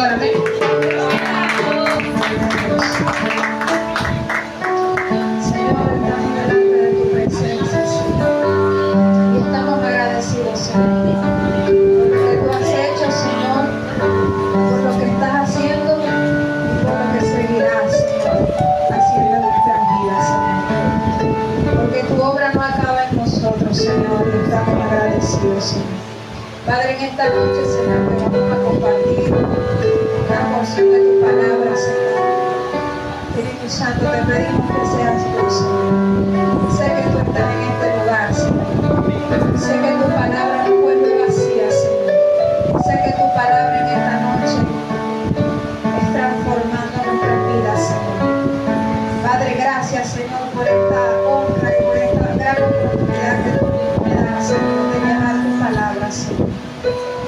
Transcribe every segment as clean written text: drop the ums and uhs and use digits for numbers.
Señor. Amén. Señor, estamos delante de tu presencia, Señor, y estamos agradecidos, Señor, por lo que tú has hecho, Señor, por lo que estás haciendo y por lo que seguirás, Señor, haciendo en nuestras vidas, Señor. Porque tu obra no acaba en nosotros, Señor, y estamos agradecidos, Señor. Padre, en esta noche, Señor, que vamos a compartir una porción de tu palabra, Señor. Espíritu Santo, te pedimos que seas tú, Señor. Sé que tú estás en este lugar, Señor. Sé que tu palabra no vuelve vacía, Señor. Sé que tu palabra en esta noche es transformando nuestras vidas, Señor. Padre, gracias, Señor, por esta honra y por esta gran oportunidad que tú me das, Señor, de llevar tu palabra, Señor.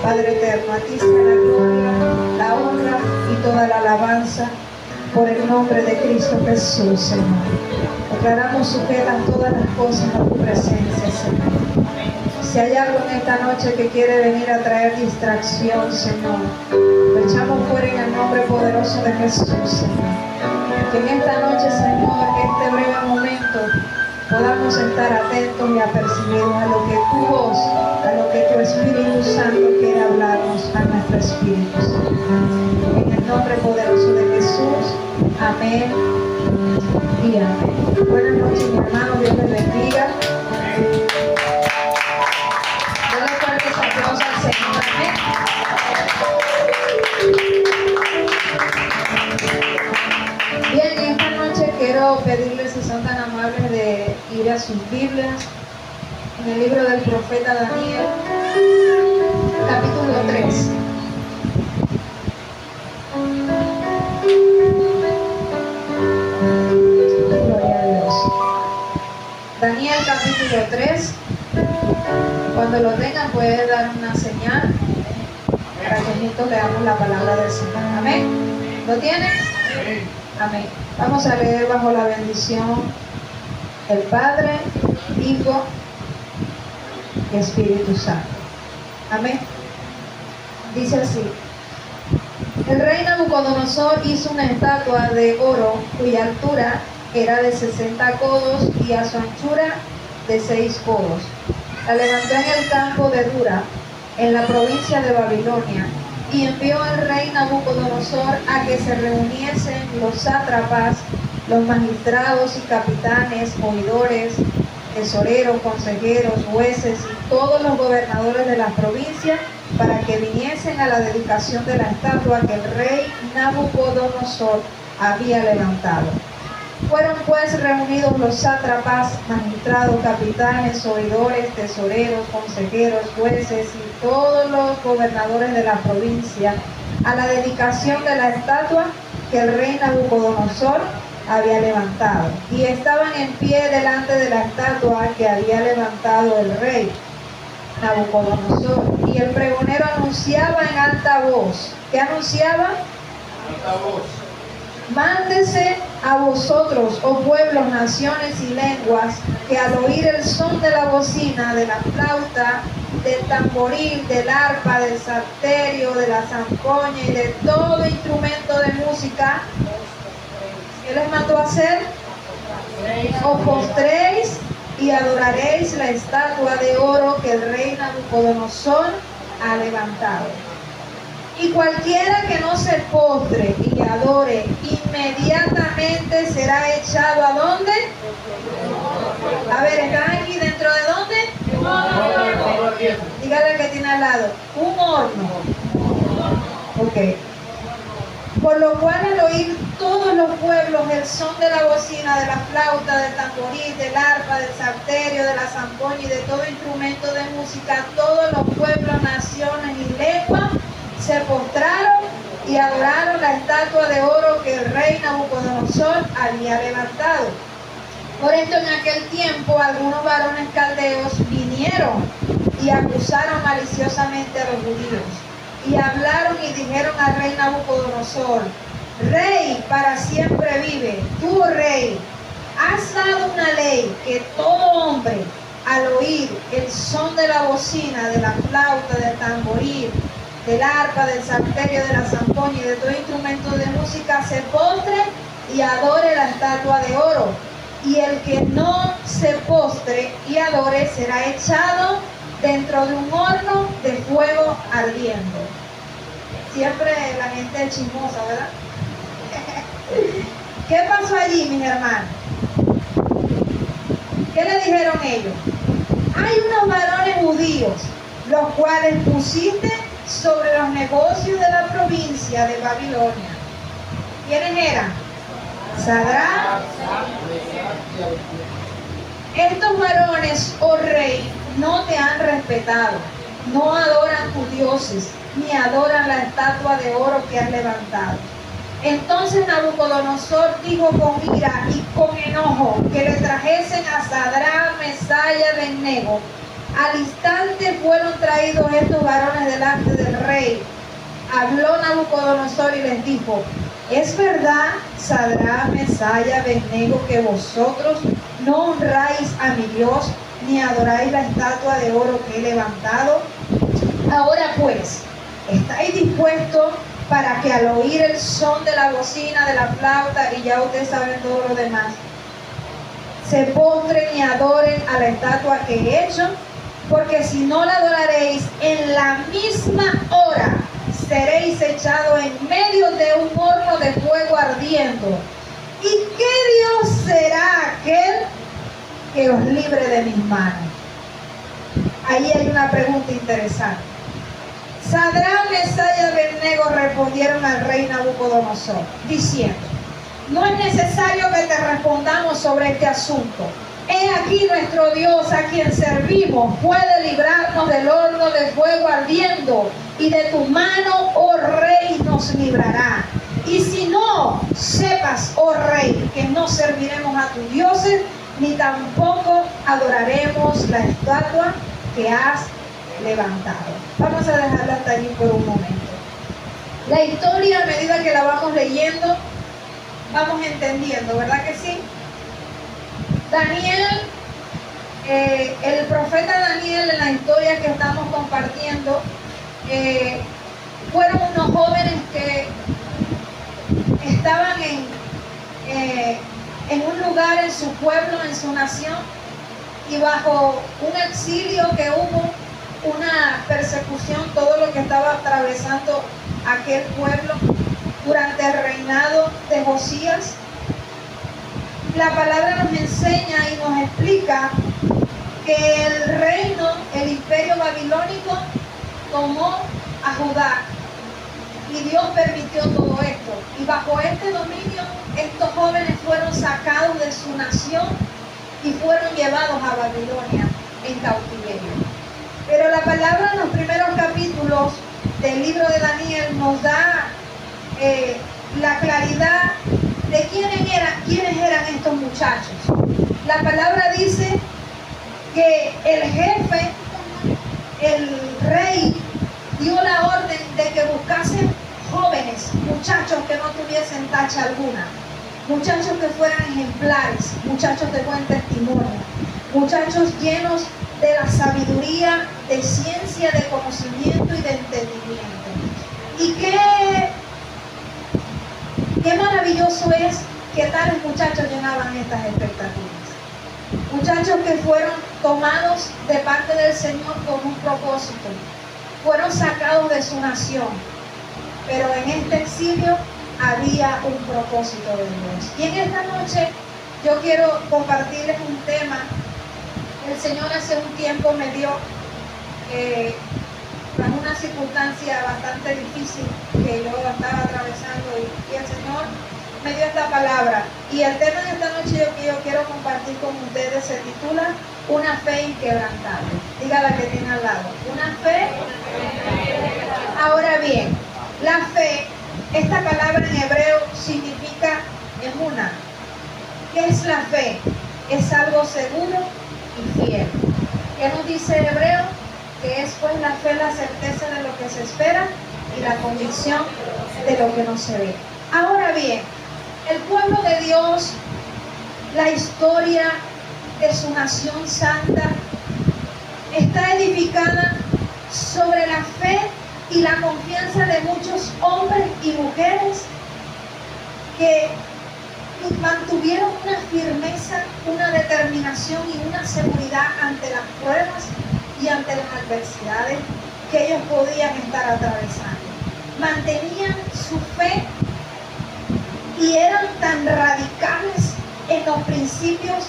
Padre eterno, a ti sea la gloria, la honra y toda la alabanza por el nombre de Cristo Jesús, Señor. Declaramos sujetas todas las cosas a tu presencia, Señor. Si hay algo en esta noche que quiere venir a traer distracción, Señor, lo echamos fuera en el nombre poderoso de Jesús, Señor. Que en esta noche, Señor, este breve momento, podamos estar atentos y apercibidos a lo que tu voz, a lo que tu Espíritu Santo quiere hablarnos a nuestro espíritu, Señor. En el nombre poderoso de Jesús, amén y amén. Buenas noches, mi hermano, Dios les bendiga. Denle fuertes aplausos al Señor, amén. Bien, esta noche quiero pedirles, si son tan amables, de ir a sus Biblias en el libro del profeta Daniel, capítulo 3. Gloria a Dios. Daniel capítulo 3. Cuando lo tengan pueden dar una señal para que juntos leamos la palabra del Señor. Amén. ¿Lo tienen? Amén. Vamos a leer bajo la bendición del Padre, Hijo y Espíritu Santo. Amén. Dice así: el rey Nabucodonosor hizo una estatua de oro cuya altura era de 60 codos y a su anchura de 6 codos. La levantó en el campo de Dura, en la provincia de Babilonia, y envió al rey Nabucodonosor a que se reuniesen los sátrapas, los magistrados y capitanes, oidores, tesoreros, consejeros, jueces y todos los gobernadores de las provincias para que viniesen a la dedicación de la estatua que el rey Nabucodonosor había levantado. Fueron pues reunidos los sátrapas, magistrados, capitanes, oidores, tesoreros, consejeros, jueces y todos los gobernadores de la provincia a la dedicación de la estatua que el rey Nabucodonosor había levantado. Y estaban en pie delante de la estatua que había levantado el rey Nabucodonosor. Y el pregonero anunciaba en alta voz. ¿Qué anunciaba? Alta voz. Mándese a vosotros, oh pueblos, naciones y lenguas, que al oír el son de la bocina, de la flauta, del tamboril, del arpa, del salterio, de la zampoña y de todo instrumento de música, ¿qué les mandó a hacer? Os postréis y adoraréis la estatua de oro que el rey Nabucodonosor ha levantado. Y cualquiera que no se postre y adore, inmediatamente será echado ¿a dónde? A ver, ¿están aquí dentro de dónde? Dígale al que tiene al lado, un horno. Ok. Por lo cual al oír todos los pueblos el son de la bocina, de la flauta, del tamboril, del arpa, del salterio, de la zampoña y de todo instrumento de música, todos los pueblos, naciones y lenguas se postraron y adoraron la estatua de oro que el rey Nabucodonosor había levantado. Por esto en aquel tiempo algunos varones caldeos vinieron y acusaron maliciosamente a los judíos. Y hablaron y dijeron al rey Nabucodonosor: Rey, para siempre vive, tú, rey, has dado una ley que todo hombre, al oír el son de la bocina, de la flauta, del tamboril, del arpa, del salterio, de la zampoña y de todo instrumento de música, se postre y adore la estatua de oro. Y el que no se postre y adore será echado dentro de un horno de fuego ardiendo. Siempre la gente es chismosa, ¿verdad? ¿Qué pasó allí, mis hermanos? ¿Qué le dijeron ellos? Hay unos varones judíos, los cuales pusiste sobre los negocios de la provincia de Babilonia. ¿Quiénes eran? Sadrach. Estos varones, oh rey, no te han respetado, no adoran tus dioses, ni adoran la estatua de oro que has levantado. Entonces Nabucodonosor dijo con ira y con enojo que le trajesen a Sadrach, Mesach y Abednego. Al instante fueron traídos estos varones delante del rey. Habló Nabucodonosor y les dijo: ¿es verdad, Sadrach, Mesach y Abednego, que vosotros no honráis a mi Dios, ni adoráis la estatua de oro que he levantado? Ahora pues, ¿estáis dispuestos para que al oír el son de la bocina, de la flauta, y ya ustedes saben todo lo demás, se postren y adoren a la estatua que he hecho? Porque si no la adoraréis, en la misma hora seréis echados en medio de un horno de fuego ardiendo. ¿Y qué Dios será aquel que os libre de mis manos? Ahí hay una pregunta interesante. Sadrach, Mesach y Abednego respondieron al rey Nabucodonosor, diciendo: no es necesario que te respondamos sobre este asunto. He aquí nuestro Dios, a quien servimos, puede librarnos del horno de fuego ardiendo, y de tu mano, oh rey, nos librará. Y si no, sepas, oh rey, que no serviremos a tus dioses, ni tampoco adoraremos la estatua que has levantado. Vamos a dejarla hasta allí por un momento. La historia, a medida que la vamos leyendo, vamos entendiendo, ¿verdad que sí? Daniel, el profeta Daniel, en la historia que estamos compartiendo, fueron unos jóvenes que estaban en un lugar, en su pueblo, en su nación, y bajo un exilio que hubo, una persecución, todo lo que estaba atravesando aquel pueblo durante el reinado de Josías. La palabra nos enseña y nos explica que el reino, el imperio babilónico, tomó a Judá, y Dios permitió todo esto, y bajo este dominio estos jóvenes fueron sacados de su nación y fueron llevados a Babilonia en cautiverio. Pero la palabra en los primeros capítulos del libro de Daniel nos da la claridad de quiénes eran estos muchachos. La palabra dice que el jefe, el rey, dio la orden de que buscasen jóvenes, muchachos que no tuviesen tacha alguna, muchachos que fueran ejemplares, muchachos de buen testimonio, muchachos llenos de la sabiduría, de ciencia, de conocimiento y de entendimiento. Y qué maravilloso es que tales muchachos llenaban estas expectativas. Muchachos que fueron tomados de parte del Señor con un propósito, fueron sacados de su nación, pero en este exilio había un propósito de Dios. Y en esta noche yo quiero compartirles un tema. El Señor hace un tiempo me dio, tras una circunstancia bastante difícil que yo estaba atravesando, y el Señor me dio esta palabra. Y el tema de esta noche que yo quiero compartir con ustedes se titula Una fe inquebrantable. Diga la que tiene al lado. Una fe. Ahora bien, la fe, esta palabra en hebreo significa emuna. ¿Qué es la fe? Es algo seguro y fiel. ¿Qué nos dice el hebreo? Que es pues la fe, la certeza de lo que se espera y la convicción de lo que no se ve. Ahora bien, el pueblo de Dios, la historia de su nación santa, está edificada sobre la fe y la confianza de muchos hombres y mujeres que mantuvieron una firmeza, una determinación y una seguridad ante las pruebas y ante las adversidades que ellos podían estar atravesando. Mantenían su fe y eran tan radicales en los principios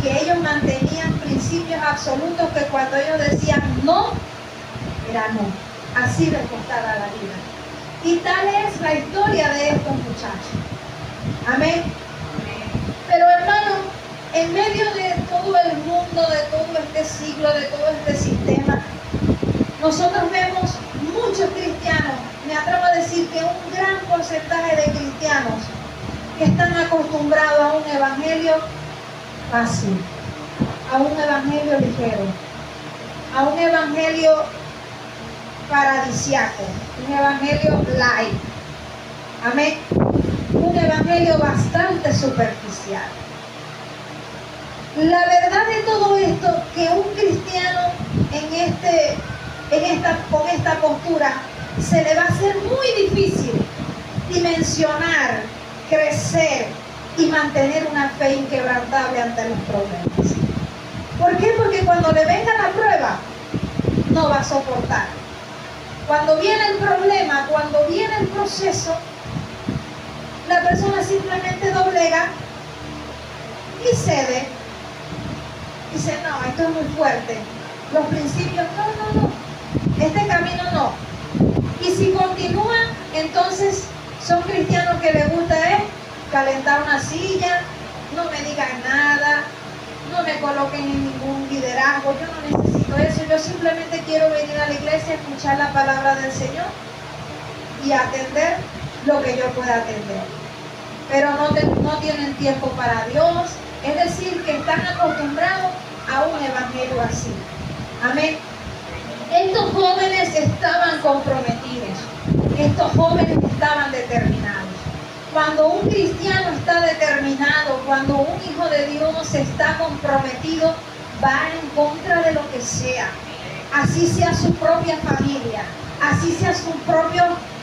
que ellos mantenían principios absolutos que cuando ellos decían no, era no. Así les costaba la vida. Y tal es la historia de estos muchachos. Amén. Pero hermano, en medio de todo el mundo, de todo este siglo, de todo este sistema, nosotros vemos muchos cristianos, me atrevo a decir que un gran porcentaje de cristianos que están acostumbrados a un evangelio fácil, a un evangelio ligero, a un evangelio paradisiaco, un evangelio light. Amén. Un evangelio bastante superficial. La verdad de todo esto, que un cristiano con esta postura se le va a hacer muy difícil dimensionar, crecer y mantener una fe inquebrantable ante los problemas. ¿Por qué? Porque cuando le venga la prueba, no va a soportar. Cuando viene el problema, cuando viene el proceso, la persona simplemente doblega y cede. Dice, no, esto es muy fuerte. Los principios, no. Este camino no. Y si continúan, entonces son cristianos que les gusta calentar una silla, no me digan nada, no me coloquen en ningún liderazgo, yo no necesito eso, yo simplemente quiero venir a la iglesia, escuchar la palabra del Señor y atender lo que yo pueda atender. Pero no tienen tiempo para Dios, es decir, que están acostumbrados a un evangelio así. Amén. Estos jóvenes estaban comprometidos, estos jóvenes estaban determinados. Cuando un cristiano está determinado, cuando un hijo de Dios está comprometido, va en contra de lo que sea. Así sea su propia familia, así sea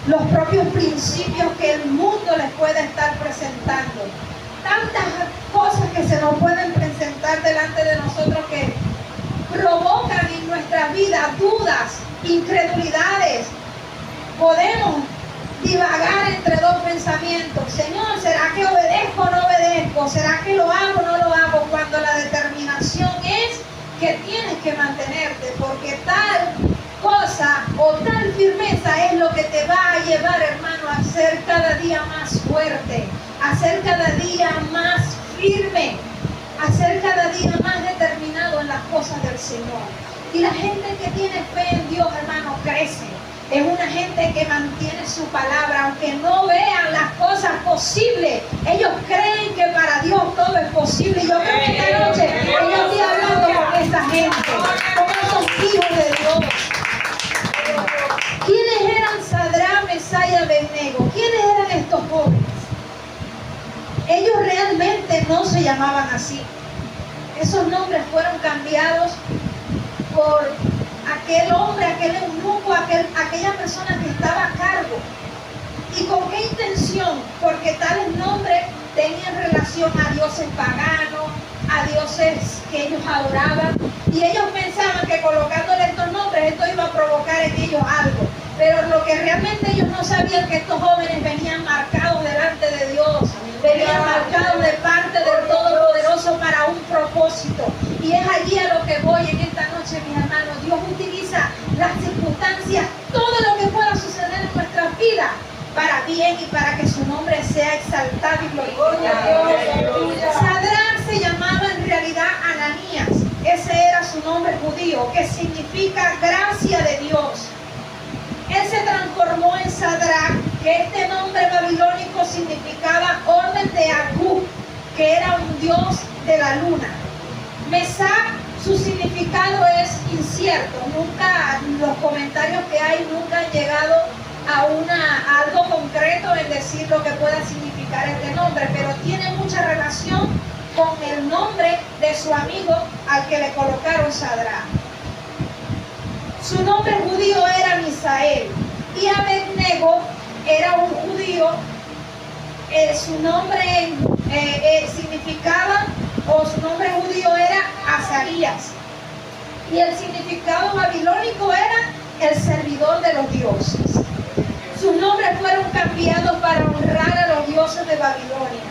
los propios principios que el mundo les puede estar presentando. Tantas cosas que se nos pueden presentar delante de nosotros que provocan en nuestra vida dudas, incredulidades. Podemos divagar entre dos pensamientos. Señor, ¿será que obedezco o no obedezco? ¿Será que lo hago o no lo hago? Cuando la determinación es que tienes que mantenerte, porque tal cosa o tal firmeza es lo que te va a llevar, hermano, a ser cada día más fuerte, a ser cada día más firme, a ser cada día más determinado en las cosas del Señor. Y la gente que tiene fe en Dios, hermano, crece. Es una gente que mantiene su palabra, aunque no vean las cosas posibles. Ellos creen que para Dios todo es posible. Y yo creo que esta noche yo estoy hablando con esta gente, con estos hijos de Dios. ¿Quiénes eran Sadrach, Mesach y Abednego? ¿Quiénes eran estos jóvenes? Ellos realmente no se llamaban así. Esos nombres fueron cambiados por aquel hombre, aquel eunuco, aquella persona que estaba a cargo. ¿Y con qué intención? Porque tales nombres tenían relación a dioses paganos, a dioses que ellos adoraban, y ellos pensaban que colocándole estos nombres esto iba a provocar en ellos algo. Pero lo que realmente ellos no sabían, que estos jóvenes venían marcados delante de Dios, venían marcados de parte del Todopoderoso para un propósito. Y es allí a lo que voy en esta noche, mis hermanos. Dios utiliza las circunstancias, todo lo que pueda suceder en nuestras vidas, para bien y para que su nombre sea exaltado y glorificado. Sadrach se llamaba en realidad Ananías. Ese era su nombre judío, que significa gracia de Dios. Él se transformó en Sadrach, que este nombre babilónico significaba orden de Agú, que era un dios de la luna. Mesach, su significado es incierto. Nunca, los comentarios que hay nunca han llegado a algo concreto en decir lo que pueda significar este nombre, pero tiene mucha relación con el nombre de su amigo al que le colocaron Sadrach. Su nombre judío era Misael, y Abednego era un judío. Su nombre significaba, o su nombre judío era Azarías, y el significado babilónico era el servidor de los dioses. Sus nombres fueron cambiados para honrar a los dioses de Babilonia.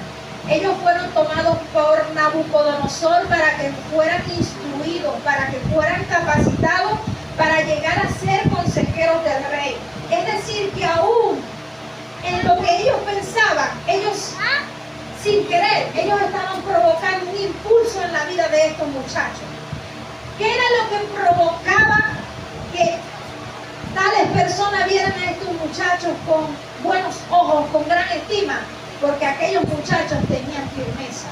Ellos fueron tomados por Nabucodonosor para que fueran instruidos, para que fueran capacitados para llegar a ser consejeros del rey. Es decir, que aún en lo que ellos pensaban, ellos sin querer, ellos estaban provocando un impulso en la vida de estos muchachos. ¿Qué era lo que provocaba que tales personas vieran a estos muchachos con buenos ojos, con gran estima? Porque aquellos muchachos tenían firmeza,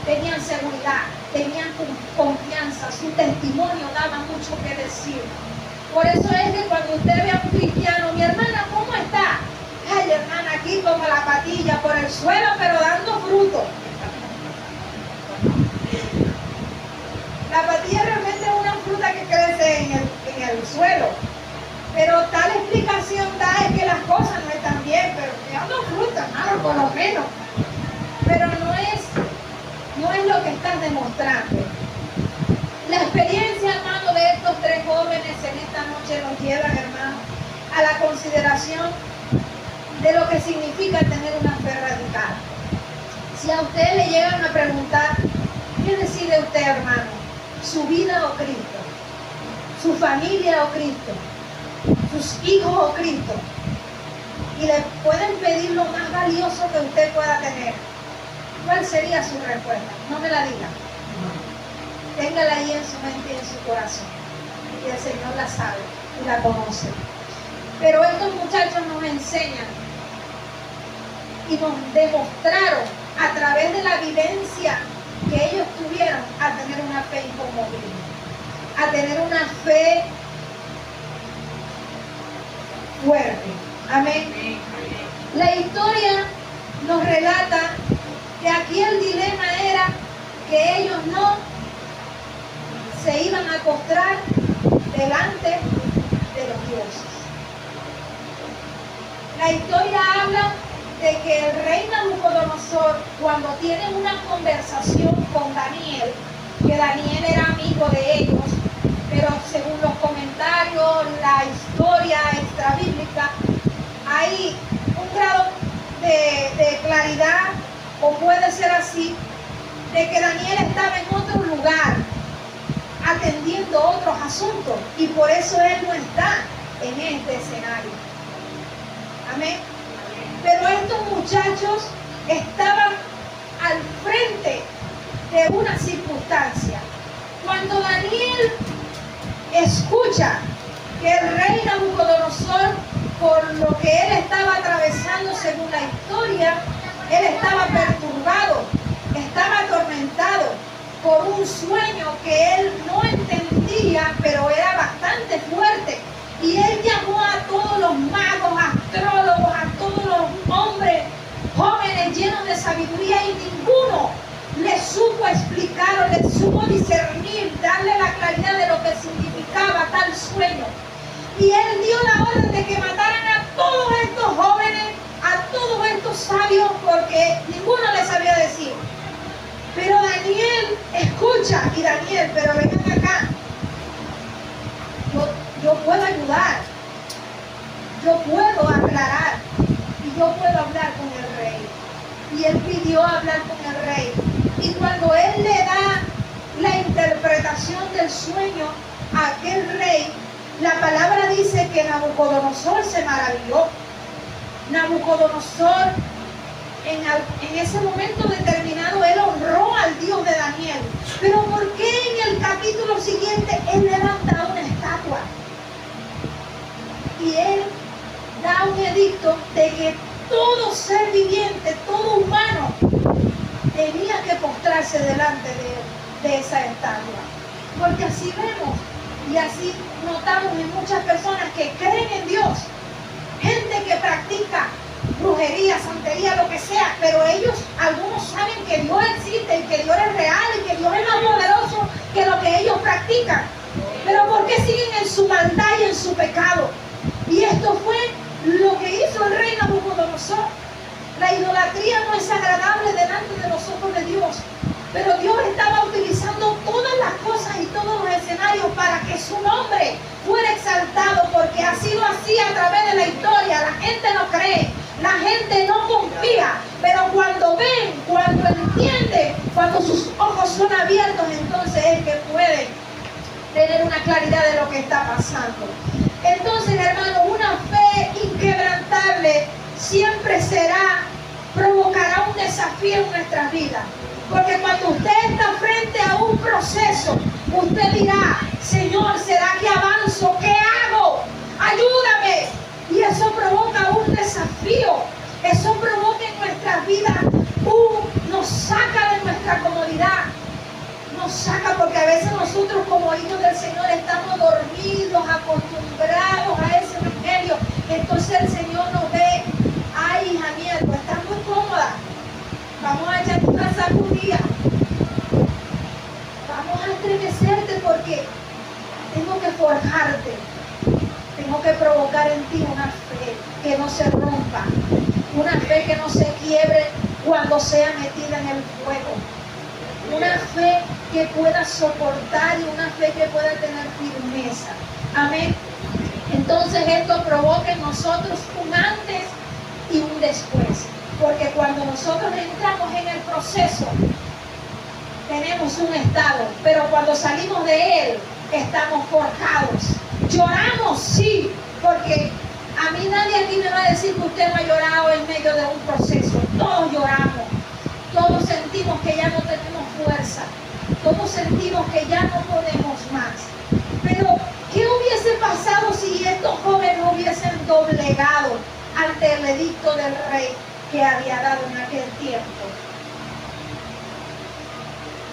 tenían seguridad, tenían confianza, su testimonio daba mucho que decir. Por eso es que cuando usted ve a un cristiano, mi hermana, ¿cómo está? Ay, hermana, aquí como la patilla por el suelo, pero dando fruto. La patilla realmente es una fruta que crece en el suelo. Pero tal explicación da es que las cosas no están bien, pero que dando fruta, hermano, por lo menos. Pero no es lo que estás demostrando. La experiencia, hermano, de estos tres jóvenes en esta noche nos lleva, hermano, a la consideración de lo que significa tener una fe radical. Si a usted le llegan a preguntar, ¿qué decide usted, hermano? ¿Su vida o Cristo? ¿Su familia o Cristo? ¿Sus hijos o Cristo? Y le pueden pedir lo más valioso que usted pueda tener. ¿Cuál sería su respuesta? No me la diga. Téngala ahí en su mente y en su corazón. Y el Señor la sabe y la conoce. Pero estos muchachos nos enseñan y nos demostraron a través de la vivencia que ellos tuvieron a tener una fe inconmovible, a tener una fe fuerte. Amén. La historia nos relata que aquí el dilema era que ellos no se iban a postrar delante de los dioses. La historia habla de que el rey Nabucodonosor, cuando tiene una conversación con Daniel, que Daniel era amigo de ellos, pero según los comentarios, la historia extrabíblica, hay un grado de claridad, o puede ser así, de que Daniel estaba en otro lugar, atendiendo otros asuntos, y por eso él no está en este escenario. Amén. Pero estos muchachos estaban al frente de una circunstancia. Cuando Daniel escucha que el rey Nabucodonosor, por lo que él estaba atravesando según la historia, él estaba perturbado, estaba atormentado por un sueño que él no entendía, pero era bastante fuerte. Y él llamó a todos los magos, astrólogos, a todos los hombres jóvenes llenos de sabiduría, y ninguno le supo explicar o le supo discernir, darle la claridad de lo que significaba tal sueño. Y él dio la orden de que mataran a todos estos jóvenes, a todos estos sabios, porque ninguno les sabía decir. Pero Daniel escucha, y Daniel, pero vengan acá. Yo puedo ayudar, yo puedo aclarar, y yo puedo hablar con el rey. Y él pidió hablar con el rey. Y cuando él le da la interpretación del sueño a aquel rey, la palabra dice que Nabucodonosor se maravilló. Nabucodonosor, en ese momento determinado, él honró al Dios de Daniel. Pero ¿por qué en el capítulo siguiente él levanta una estatua? Y él da un edicto de que todo ser viviente, todo humano, tenía que postrarse delante de esa estatua. Porque así vemos y así notamos en muchas personas que creen en Dios, gente que practica brujería, santería, lo que sea, pero ellos, algunos saben que Dios existe y que Dios es real y que Dios es más poderoso que lo que ellos practican. Pero ¿por qué siguen en su maldad y en su pecado? Y esto fue así a través de la historia. La gente no cree, la gente no confía, pero cuando ven, cuando entienden, cuando sus ojos son abiertos, entonces es que pueden tener una claridad de lo que está pasando. Entonces, hermano, una fe inquebrantable siempre provocará un desafío en nuestras vidas. Porque cuando usted está frente a un proceso, usted dirá: Señor, ¿será que avanzo? ¿Qué hago? Ayúdame. Y eso provoca un desafío. Eso provoca en nuestras vidas, nos saca de nuestra comodidad. Nos saca, porque a veces nosotros como hijos del Señor estamos dormidos, acostumbrados a ese evangelio. Entonces el Señor nos ve: ay, hija mía, tú estás muy cómoda. Vamos a echarte una sacudida. Vamos a estremecerte porque tengo que forjarte. Tengo que provocar en ti una fe que no se rompa. Una fe que no se quiebre cuando sea metida en el fuego. Una fe que pueda soportar y una fe que pueda tener firmeza. Amén. Entonces esto provoca en nosotros un antes y un después. Porque cuando nosotros entramos en el proceso, tenemos un estado, pero cuando salimos de él, estamos forjados. Lloramos, sí, porque a mí nadie aquí me va a decir que usted no ha llorado en medio de un proceso. Todos lloramos, todos sentimos que ya no tenemos fuerza, todos sentimos que ya no podemos más. Pero, ¿qué hubiese pasado si estos jóvenes hubiesen doblegado ante el edicto del rey que había dado en aquel tiempo?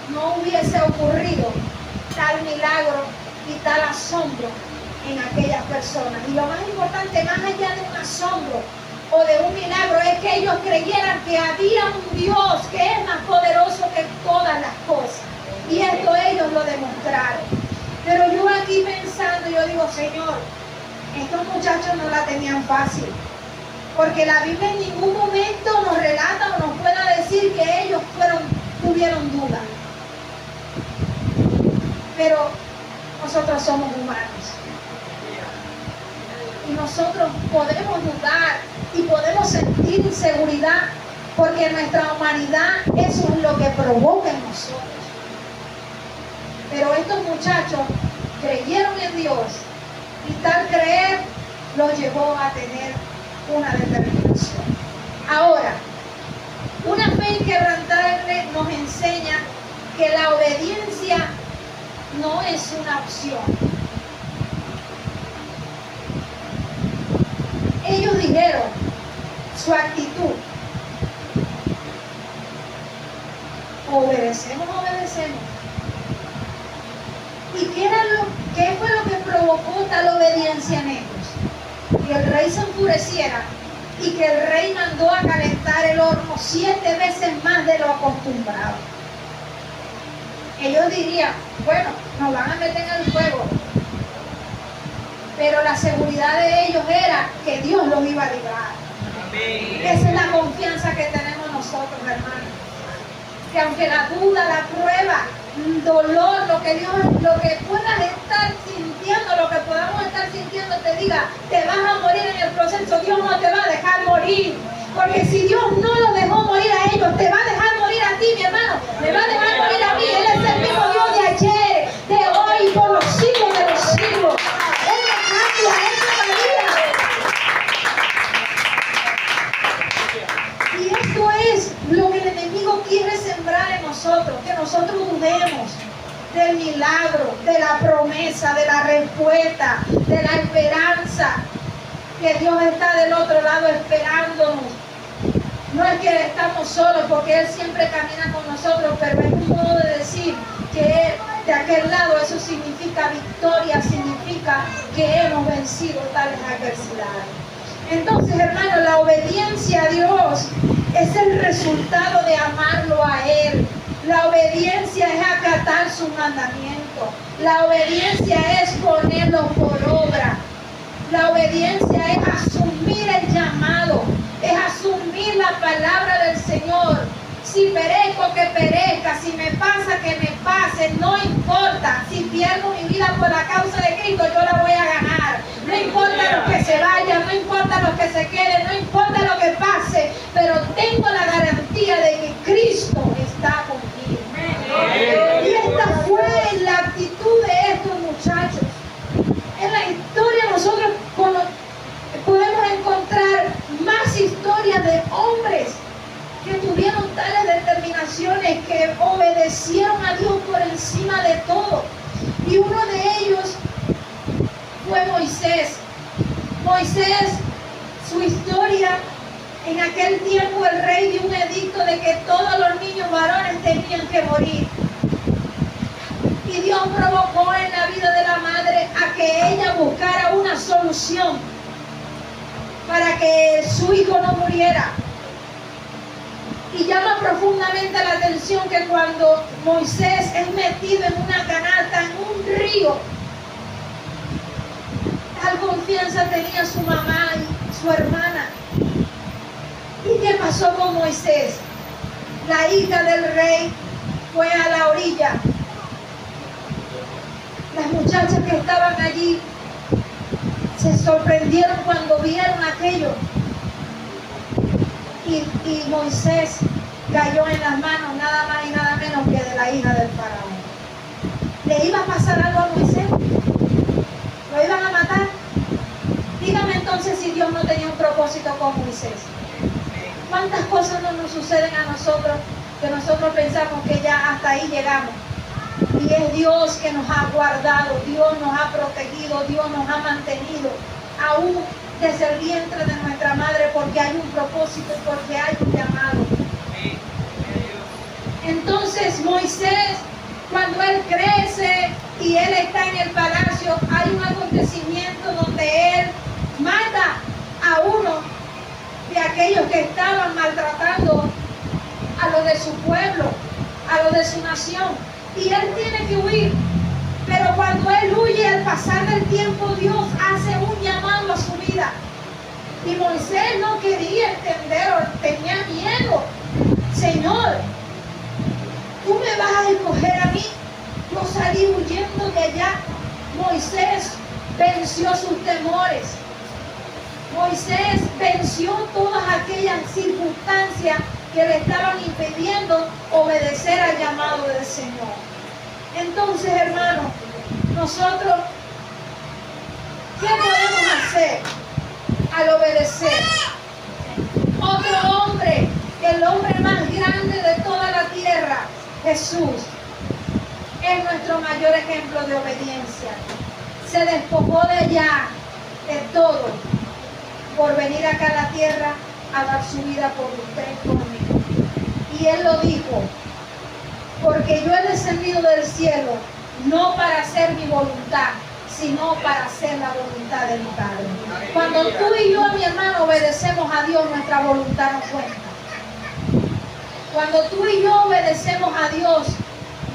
No hubiese ocurrido tal milagro y tal asombro en aquellas personas. Y lo más importante, más allá de un asombro o de un milagro, es que ellos creyeran que había un Dios que es más poderoso que todas las cosas. Y esto ellos lo demostraron. Pero yo aquí pensando, yo digo: Señor, estos muchachos no la tenían fácil. Porque la Biblia en ningún momento nos relata o nos pueda decir que ellos tuvieron duda. Pero nosotros somos humanos. Y nosotros podemos dudar y podemos sentir inseguridad, porque nuestra humanidad, eso es lo que provoca en nosotros. Pero estos muchachos creyeron en Dios y tal creer los llevó a tener una determinación. Ahora, una fe inquebrantable nos enseña que la obediencia no es una opción. Ellos dijeron, su actitud: obedecemos. ¿Y qué fue lo que provocó tal obediencia en ellos? Que el rey se enfureciera y que el rey mandó a calentar el horno 7 veces más de lo acostumbrado. Ellos dirían: bueno, nos van a meter en el fuego. Pero la seguridad de ellos era que Dios los iba a librar. Amén. Esa es la confianza que tenemos nosotros, hermanos. Que aunque la duda, la prueba, el dolor, lo que puedas estar sintiendo, lo que podamos estar sintiendo, te diga: te vas a morir en el proceso, Dios no te va a dejar morir. Porque si Dios no los dejó morir a ellos, te va a dejar morir a ti, mi hermano. Me va a dejar morir a mí. Él es el mismo Dios de ayer, de hoy, por los siglos de los siglos. Y esto es lo que el enemigo quiere sembrar en nosotros, que nosotros dudemos del milagro, de la promesa, de la respuesta, de la esperanza, que Dios está del otro lado esperándonos. No es que estamos solos, porque Él siempre camina con nosotros, pero es un modo de decir que Él, de aquel lado, eso significa victoria, significa que hemos vencido tales adversidades. Entonces, hermanos, la obediencia a Dios es el resultado de amarlo a Él. La obediencia es acatar su mandamiento. La obediencia es ponerlo por obra. La obediencia es asumir el llamado, es asumir la palabra del Señor. Si perezco, que perezca. Si me pasa, que me pase. No importa. Si pierdo mi vida por la causa de Cristo, yo la voy a ganar. No importa lo que se vaya, no importa lo que se quede, no importa lo que pase, pero tengo la garantía de que Cristo está conmigo. Y esta fue la actitud de estos muchachos. En la historia nosotros podemos encontrar más historias de hombres que tuvieron tales determinaciones, que obedecieron a Dios por encima de todo. Y uno de ellos fue Moisés. Moisés, su historia, en aquel tiempo el rey dio un edicto de que todos los niños varones tenían que morir. Y Dios provocó en la vida de la madre a que ella buscara una solución para que su hijo no muriera. Y llama profundamente la atención que cuando Moisés es metido en una canasta, en un río, tal confianza tenía su mamá y su hermana. ¿Y qué pasó con Moisés? La hija del rey fue a la orilla. Las muchachas que estaban allí se sorprendieron cuando vieron aquello. Y Moisés cayó en las manos nada más y nada menos que de la hija del faraón. ¿Le iba a pasar algo a Moisés? ¿Lo iban a matar? Dígame entonces si Dios no tenía un propósito con Moisés. ¿Cuántas cosas no nos suceden a nosotros que nosotros pensamos que ya hasta ahí llegamos? Y es Dios que nos ha guardado, Dios nos ha protegido, Dios nos ha mantenido, aún desde el vientre de nuestra madre, porque hay un propósito, porque hay un llamado. Entonces Moisés, cuando él crece y él está en el palacio, hay un acontecimiento donde él mata a uno de aquellos que estaban maltratando a los de su pueblo, a los de su nación, y él tiene que huir. Pero cuando él huye, al pasar del tiempo, Dios hace un llamado a su vida. Y Moisés no quería entender, o tenía miedo. Señor, tú me vas a escoger a mí. Yo salí huyendo de allá. Moisés venció sus temores. Moisés venció todas aquellas circunstancias que le estaban impidiendo obedecer al llamado del Señor. Entonces, hermanos, nosotros, ¿qué podemos hacer al obedecer? Otro hombre, el hombre más grande de toda la tierra, Jesús, es nuestro mayor ejemplo de obediencia. Se despojó de allá, de todo, por venir acá a la tierra a dar su vida por usted y por mí. Y Él lo dijo: porque yo he descendido del cielo no para hacer mi voluntad, sino para hacer la voluntad de mi Padre. Cuando tú y yo, mi hermano, obedecemos a Dios, nuestra voluntad no cuenta. Cuando tú y yo obedecemos a Dios,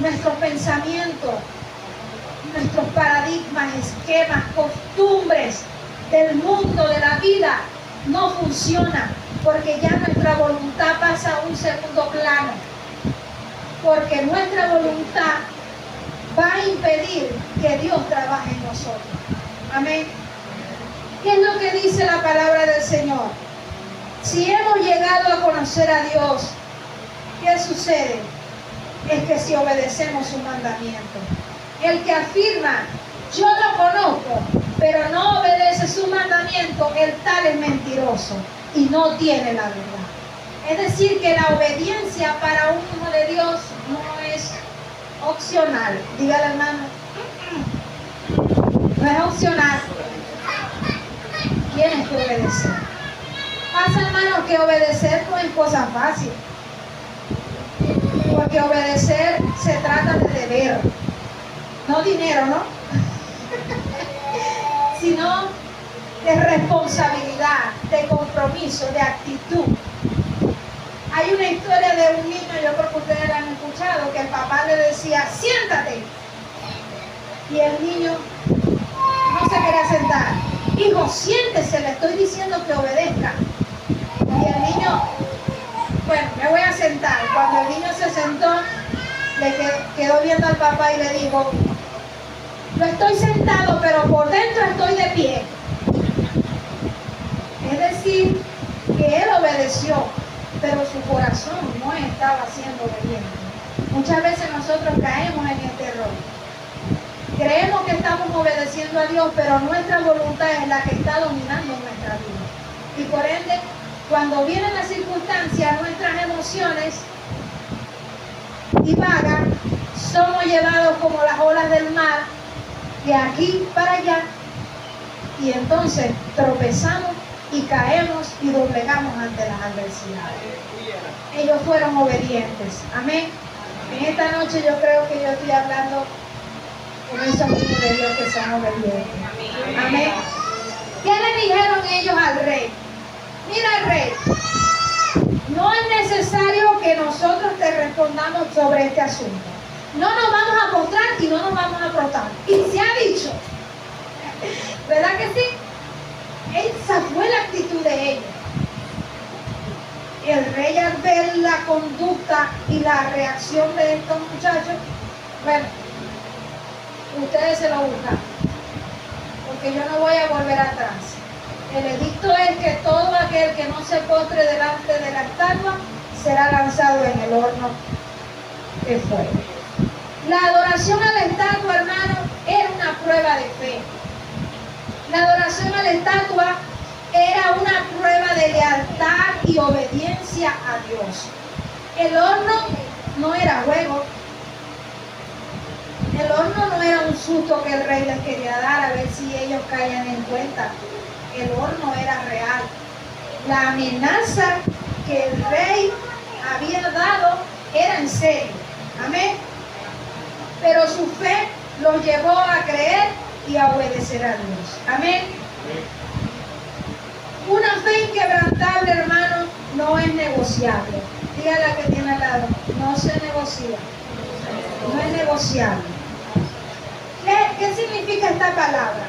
nuestros pensamientos, nuestros paradigmas, esquemas, costumbres del mundo, de la vida, no funcionan, porque ya nuestra voluntad pasa a un segundo plano. Porque nuestra voluntad va a impedir que Dios trabaje en nosotros. Amén. ¿Qué es lo que dice la palabra del Señor? Si hemos llegado a conocer a Dios, ¿qué sucede? Es que si obedecemos su mandamiento. El que afirma, yo lo conozco, pero no obedece su mandamiento, el tal es mentiroso y no tiene la verdad. Es decir, que la obediencia para un hijo de Dios no es opcional. Dígale, hermano, no es opcional. Tienes que obedecer. Pasa, hermano, que obedecer no es cosa fácil. Porque obedecer se trata de deber. No dinero, ¿no? Sino de responsabilidad, de compromiso, de actitud. Hay una historia de un niño, yo creo que ustedes la han escuchado, que el papá le decía, siéntate. Y el niño no se quería sentar. Hijo, siéntese, le estoy diciendo que obedezca. Y el niño, bueno, me voy a sentar. Cuando niño se sentó, le quedó viendo al papá y le dijo, yo estoy sentado, pero por dentro estoy de pie. Es decir, que él obedeció, pero su corazón no estaba siendo obediente. Muchas veces nosotros caemos en este error. Creemos que estamos obedeciendo a Dios, pero nuestra voluntad es la que está dominando nuestra vida. Y por ende, cuando vienen las circunstancias, nuestras emociones divagan, somos llevados como las olas del mar, de aquí para allá, y entonces tropezamos y caemos y doblegamos ante las adversidades. Ellos fueron obedientes. Amén. En esta noche yo creo que yo estoy hablando con esos hijos de Dios que son obedientes. Amén. ¿Qué le dijeron ellos al rey? Mira, rey, no es necesario que nosotros te respondamos sobre este asunto. No nos vamos a postrar y no nos vamos a prostrar. Y se ha dicho, ¿verdad que sí? Esa fue la actitud de ellos. El rey, al ver la conducta y la reacción de estos muchachos, bueno, ustedes se lo buscan, porque yo no voy a volver atrás. El edicto es que todo aquel que no se postre delante de la estatua será lanzado en el horno de fuego. La adoración a la estatua, hermano, era una prueba de fe. La adoración a la estatua era una prueba de lealtad y obediencia a Dios. El horno no era juego. El horno no era un susto que el rey les quería dar a ver si ellos caían en cuenta. El horno era real. La amenaza que el rey había dado era en serio. Amén. Pero su fe los llevó a creer y a obedecer a Dios. Amén. Una fe inquebrantable, hermano, no es negociable. Dígale a la que tiene al lado, no se negocia. No es negociable. ¿Qué significa esta palabra?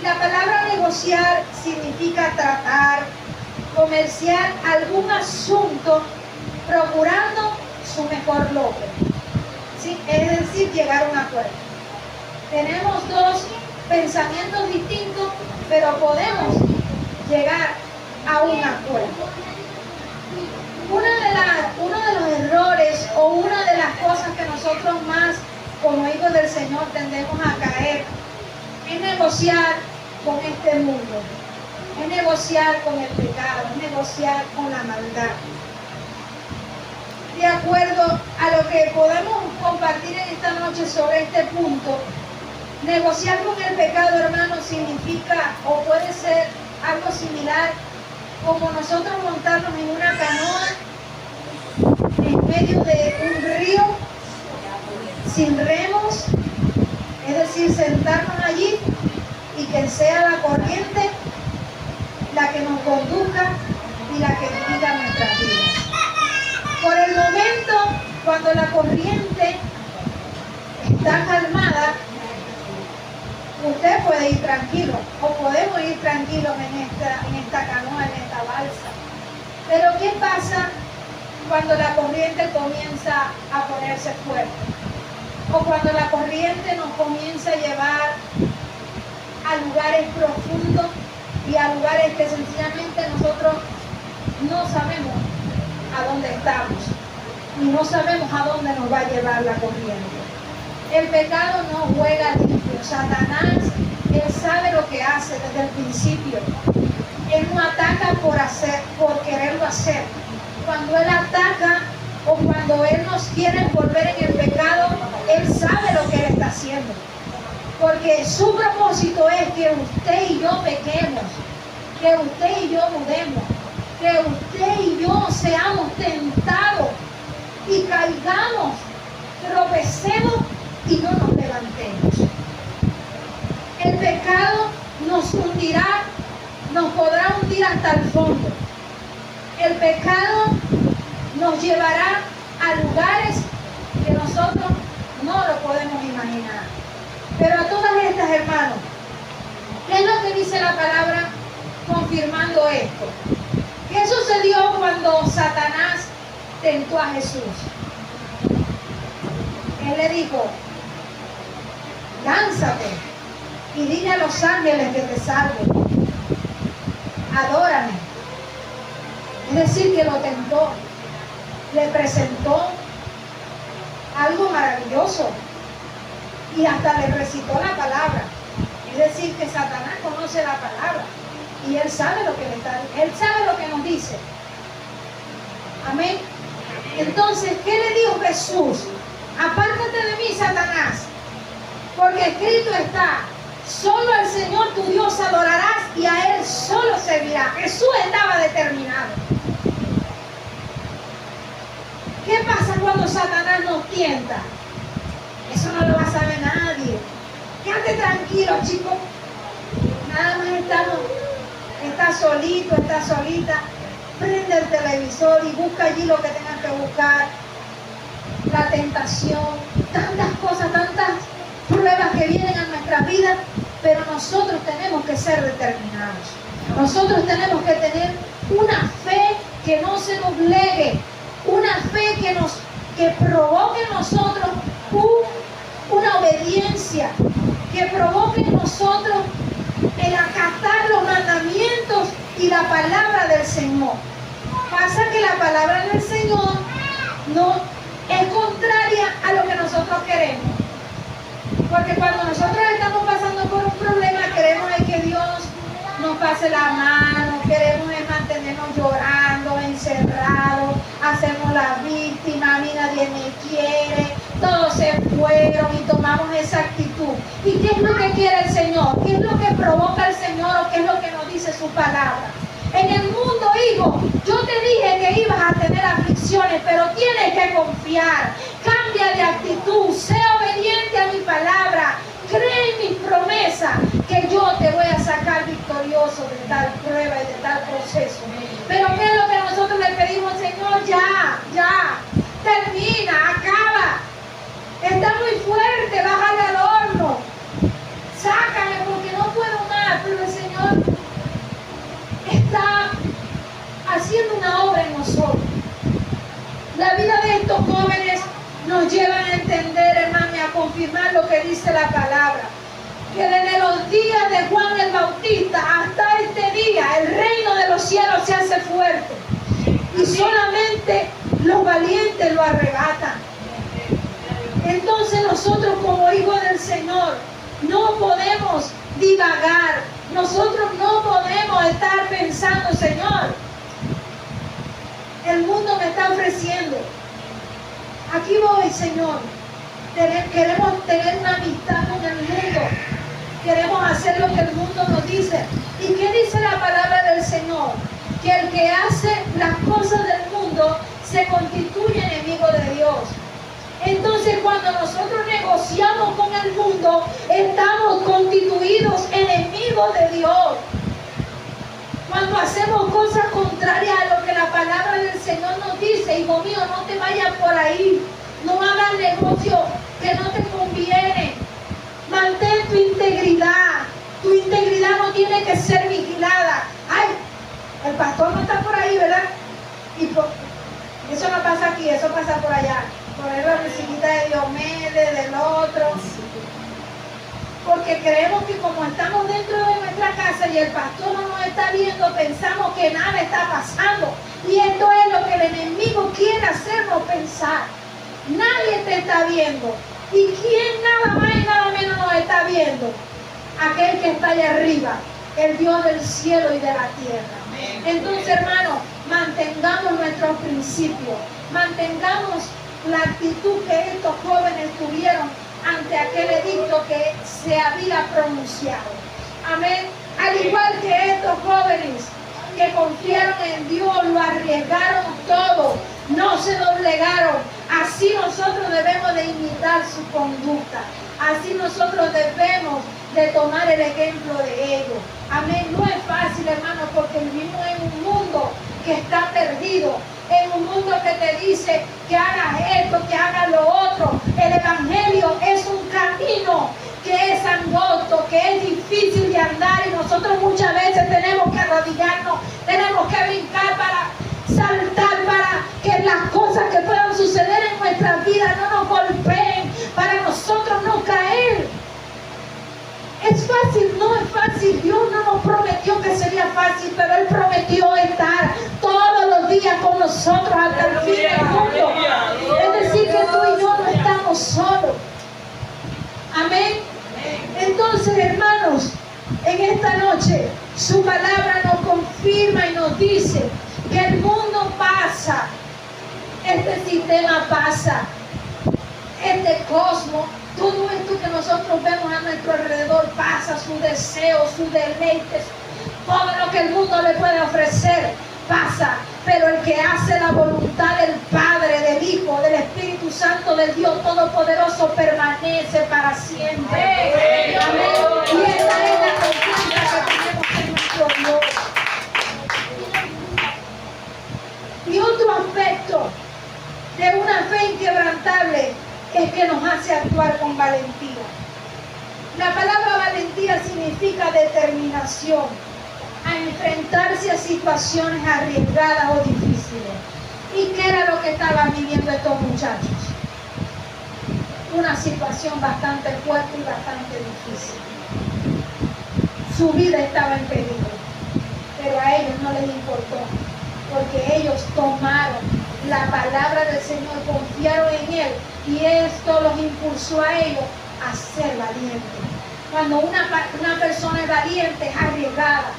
La palabra negociar significa tratar, comerciar algún asunto procurando su mejor logro. ¿Sí? Es decir, llegar a un acuerdo. Tenemos dos pensamientos distintos, pero podemos llegar a un acuerdo. Uno de los errores o una de las cosas que nosotros más como hijos del Señor tendemos a caer es negociar con este mundo, es negociar con el pecado, es negociar con la maldad. De acuerdo a lo que podemos compartir en esta noche sobre este punto, negociar con el pecado, hermano, significa o puede ser algo similar como nosotros montarnos en una canoa en medio de un río sin remos, es decir, sentarnos allí y que sea la corriente la que nos conduzca y la que dirija nuestras vidas. Por el momento, cuando la corriente está calmada, usted puede ir tranquilo, o podemos ir tranquilos en esta canoa, en esta balsa. Pero ¿qué pasa cuando la corriente comienza a ponerse fuerte? O cuando la corriente nos comienza a llevar a lugares profundos y a lugares que sencillamente nosotros no sabemos a dónde estamos y no sabemos a dónde nos va a llevar la corriente. El pecado no juega limpio. Satanás, él sabe lo que hace desde el principio. Él no ataca por quererlo hacer. Cuando él ataca o cuando él nos quiere envolver en el pecado, él sabe lo que él está haciendo. Porque su propósito es que usted y yo pequemos, que usted y yo mudemos, que usted y yo seamos tentados y caigamos, tropecemos y no nos levantemos. El pecado nos hundirá, nos podrá hundir hasta el fondo. El pecado nos llevará a lugares que nosotros no lo podemos imaginar. Pero a todas estas, hermanos, ¿qué es lo que dice la palabra confirmando esto? ¿Qué sucedió cuando Satanás tentó a Jesús. Él le dijo, lánzate y dile a los ángeles que te salven. Adórame. Es decir, que lo tentó. Le presentó algo maravilloso y hasta le recitó la palabra. Es decir, que Satanás conoce la palabra y él sabe lo que le está, él sabe lo que nos dice. Amén. Entonces, ¿qué le dijo Jesús? Apártate de mí, Satanás, porque escrito está, solo al Señor tu Dios adorarás y a Él solo servirás. Jesús estaba determinado. ¿Qué pasa cuando Satanás nos tienta? Eso no lo va a saber nadie. Quédate tranquilo, chicos. Nada más estás solito, estás solita. Prende el televisor y busca allí lo que tengas que buscar. La tentación, tantas cosas, tantas pruebas que vienen a nuestra vida, pero nosotros tenemos que ser determinados. Nosotros tenemos que tener una fe que no se nos plegue, una fe que provoque en nosotros una obediencia, que provoque en nosotros el acatar los mandamientos y la palabra del Señor. Pasa que la palabra del Señor no es contraria a lo que nosotros queremos. Porque cuando nosotros estamos pasando por un problema, queremos que Dios nos pase la mano, queremos mantenernos llorando, encerrados, hacemos la víctima, a mí nadie me quiere, todos se fueron y tomamos esa actitud. ¿Y qué es lo que quiere el Señor? ¿Qué es lo que provoca el Señor o qué es lo que nos dice su palabra? En el mundo, hijo, yo te dije que ibas a tener aflicciones, pero tienes que confiar. Cambia de actitud, sea obediente a mi palabra. Cree en mis promesas, que yo te voy a sacar victorioso de tal prueba y de tal proceso. Pero ¿qué es lo que nosotros le pedimos, Señor? Ya, termina, acaba. Está muy fuerte, bájale al horno. Sácame porque no puedo más. Pero el Señor está haciendo una obra en nosotros. La vida de estos jóvenes nos lleva a entender, hermano, y a confirmar lo que dice la palabra. Que desde los días de Juan el Bautista hasta este día, el reino de los cielos se hace fuerte. Y solamente los valientes lo arrebatan. Entonces nosotros como hijos del Señor no podemos divagar. Nosotros no podemos estar pensando, Señor, el mundo me está ofreciendo. Aquí voy, Señor. Queremos tener una amistad con el mundo. Queremos hacer lo que el mundo nos dice. ¿Y qué dice la palabra del Señor? Que el que hace las cosas del mundo se constituye enemigo de Dios. Entonces, cuando nosotros negociamos con el mundo, estamos constituidos enemigos de Dios. Cuando hacemos cosas contrarias a lo que la palabra del Señor nos dice, hijo mío, no te vayas por ahí. No hagas negocio que no te conviene. Mantén tu integridad. Tu integridad no tiene que ser vigilada. Ay, el pastor no está por ahí, ¿verdad? Eso no pasa aquí, eso pasa por allá. Por ahí la visita de Diomedes, del otro. Porque creemos que como estamos dentro de nuestra casa y el pastor no nos está viendo, pensamos que nada está pasando. Y esto es lo que el enemigo quiere hacernos pensar. Nadie te está viendo. ¿Y quién nada más y nada menos nos está viendo? Aquel que está allá arriba, el Dios del cielo y de la tierra. Entonces, hermanos, mantengamos nuestros principios, mantengamos la actitud que estos jóvenes tuvieron ante aquel edicto que se había pronunciado. Amén. Al igual que estos jóvenes que confiaron en Dios, lo arriesgaron todo, no se doblegaron. Así nosotros debemos de imitar su conducta. Así nosotros debemos de tomar el ejemplo de ellos. Amén. No es fácil, hermanos, porque vivimos en un mundo que está perdido, en un mundo que te dice que hagas esto, que hagas lo otro. El evangelio es un camino que es angosto, que es difícil de andar, y nosotros muchas veces tenemos que arrodillarnos, tenemos que brincar para saltar, para que las cosas vida no nos golpeen, para nosotros no caer. ¿Es fácil? No es fácil. Dios no nos prometió que sería fácil, pero Él prometió estar todos los días con nosotros hasta el fin del mundo. Es decir, que tú y yo no estamos solos. Amén. Entonces, hermanos, en esta noche su palabra nos confirma y nos dice que el mundo pasa, este sistema pasa, este cosmos, todo esto que nosotros vemos a nuestro alrededor pasa, sus deseos, sus deleites, todo lo que el mundo le puede ofrecer pasa, pero el que hace la voluntad del Padre, del Hijo, del Espíritu Santo, del Dios Todopoderoso, permanece para siempre. Amén. Y esta es la confianza que tenemos en nuestro Dios. Y otro aspecto de una fe inquebrantable es que nos hace actuar con valentía. La palabra valentía significa determinación a enfrentarse a situaciones arriesgadas o difíciles. ¿Y qué era lo que estaban viviendo estos muchachos? Una situación bastante fuerte y bastante difícil. Su vida estaba en peligro, pero a ellos no les importó, porque ellos tomaron la palabra del Señor, confiaron en Él, y esto los impulsó a ellos a ser valientes. Cuando una persona es valiente, es arriesgada.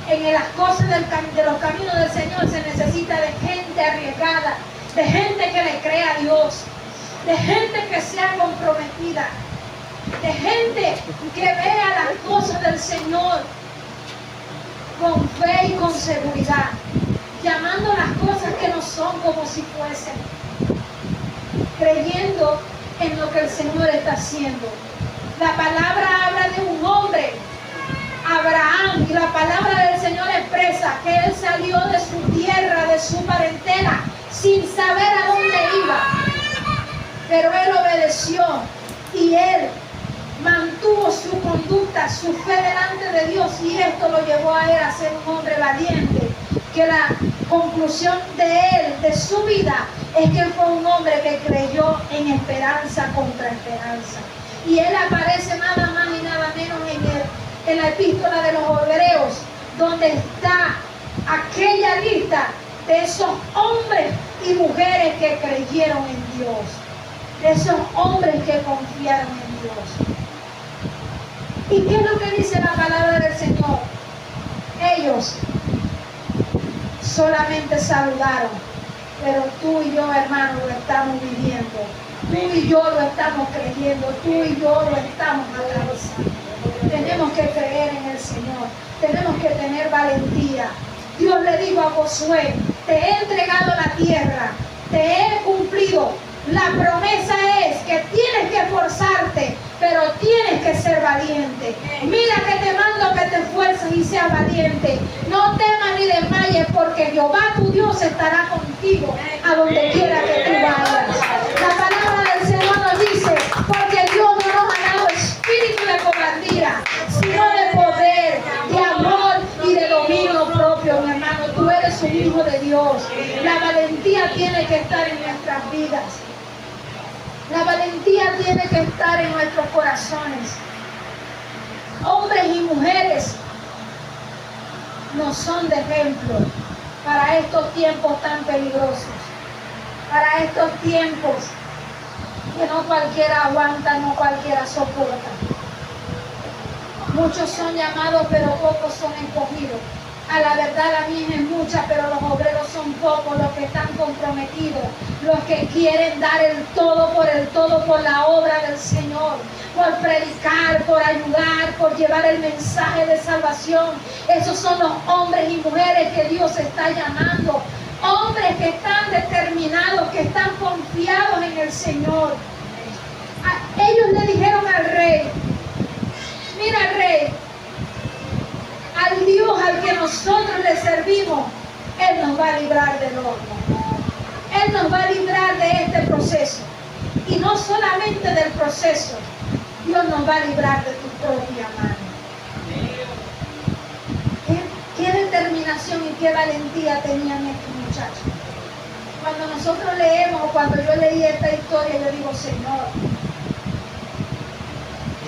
En las cosas de los caminos del Señor se necesita de gente arriesgada, de gente que le crea a Dios, de gente que sea comprometida, de gente que vea las cosas del Señor con fe y con seguridad, llamando las cosas que no son como si fuesen, creyendo en lo que el Señor está haciendo. La palabra habla de un hombre, Abraham, y la palabra del Señor expresa que él salió de su tierra, de su parentela, sin saber a dónde iba, pero él obedeció y él mantuvo su conducta, su fe delante de Dios, y esto lo llevó a él a ser un hombre valiente, que la conclusión de él, de su vida, es que fue un hombre que creyó en esperanza contra esperanza. Y él aparece nada más y nada menos en la epístola de los Hebreos, donde está aquella lista de esos hombres y mujeres que creyeron en Dios, de esos hombres que confiaron en Dios. ¿Y qué es lo que dice la palabra del Señor? Ellos solamente saludaron, pero tú y yo, hermano, lo estamos viviendo. Tú y yo lo estamos creyendo, tú y yo lo estamos atravesando. Tenemos que creer en el Señor, tenemos que tener valentía. Dios le dijo a Josué: te he entregado la tierra, te he cumplido. La promesa es que tienes que esforzarte, pero tienes que ser valiente. Mira que te mando que te esfuerces y seas valiente. No temas ni desmayes, porque Jehová tu Dios estará contigo a donde quiera que tú vayas. La palabra del Señor nos dice: porque Dios no nos ha dado espíritu de cobardía, sino de poder, de amor y de dominio propio. Mi hermano, tú eres un hijo de Dios. La valentía tiene que estar en nuestras vidas. La valentía tiene que estar en nuestros corazones. Hombres y mujeres no son de ejemplo para estos tiempos tan peligrosos, para estos tiempos que no cualquiera aguanta, no cualquiera soporta. Muchos son llamados, pero pocos son escogidos. A la verdad la mía es mucha, pero los obreros son pocos, los que están comprometidos, los que quieren dar el todo por la obra del Señor, por predicar, por ayudar, por llevar el mensaje de salvación. Esos son los hombres y mujeres que Dios está llamando, hombres que están determinados, que están confiados en el Señor. Ellos le dijeron al rey: mira, rey, al Dios al que nosotros le servimos, Él nos va a librar del horno. Él nos va a librar de este proceso. Y no solamente del proceso, Dios nos va a librar de tu propia mano. ¿Qué determinación y qué valentía tenían estos muchachos? Cuando nosotros leemos o cuando yo leí esta historia, yo digo, Señor,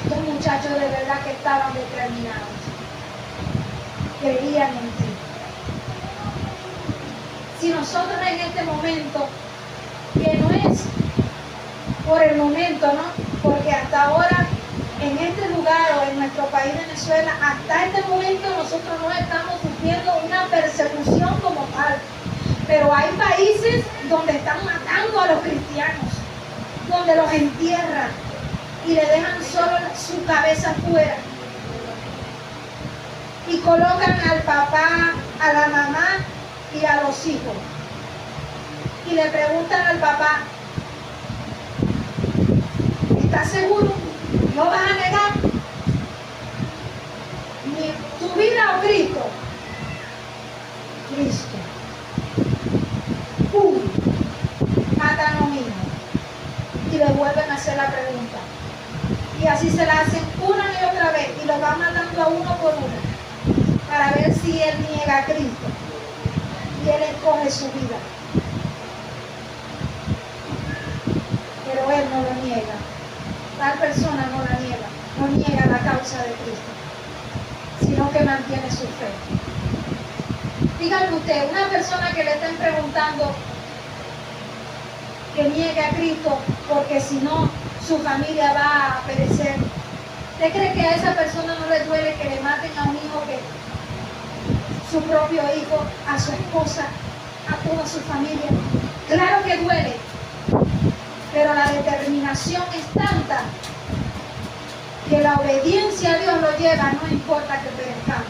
estos muchachos de verdad que estaban determinados, creían en ti. Si nosotros en este momento, que no es por el momento, ¿no? Porque hasta ahora, en este lugar o en nuestro país Venezuela, hasta este momento nosotros no estamos sufriendo una persecución como tal. Pero hay países donde están matando a los cristianos, donde los entierran y le dejan solo su cabeza afuera. Y colocan al papá, a la mamá y a los hijos. Y le preguntan al papá, ¿estás seguro? ¿No vas a negar ni tu vida o Cristo? Cristo. Matan a un hijo. Y le vuelven a hacer la pregunta. Y así se la hacen una y otra vez. Y lo van matando a uno por uno. Para ver si él niega a Cristo. Y él escoge su vida. Pero él no lo niega. Tal persona no la niega. No niega la causa de Cristo. Sino que mantiene su fe. Díganme usted, una persona que le estén preguntando que niegue a Cristo porque si no su familia va a perecer. ¿Usted cree que a esa persona no le duele que le maten a un hijo, que su propio hijo, a su esposa, a toda su familia? Claro que duele, pero la determinación es tanta que la obediencia a Dios lo lleva, no importa que perezcamos,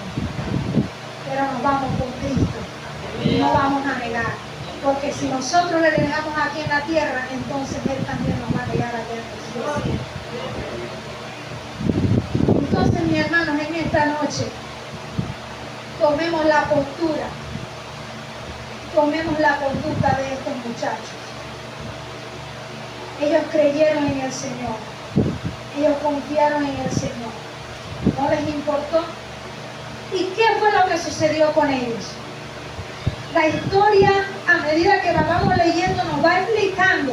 pero nos vamos con Cristo y no vamos a negar. Porque si nosotros le negamos aquí en la tierra, entonces Él también nos va a negar allá en el cielo. Entonces, mis hermanos, en esta noche, tomemos la postura, tomemos la conducta de estos muchachos. Ellos creyeron en el Señor, ellos confiaron en el Señor, no les importó. ¿Y qué fue lo que sucedió con ellos? La historia, a medida que la vamos leyendo, nos va explicando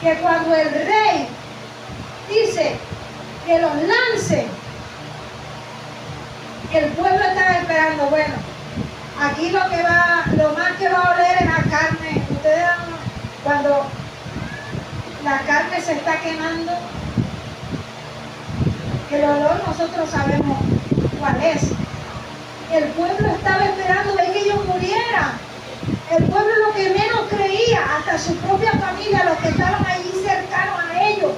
que cuando el rey dice que los lancen, el pueblo estaba esperando. Bueno, aquí lo más que va a oler es a carne. Ustedes, cuando la carne se está quemando, el olor nosotros sabemos cuál es. El pueblo estaba esperando de que ellos murieran. El pueblo lo que menos creía, hasta su propia familia, los que estaban allí cercanos a ellos.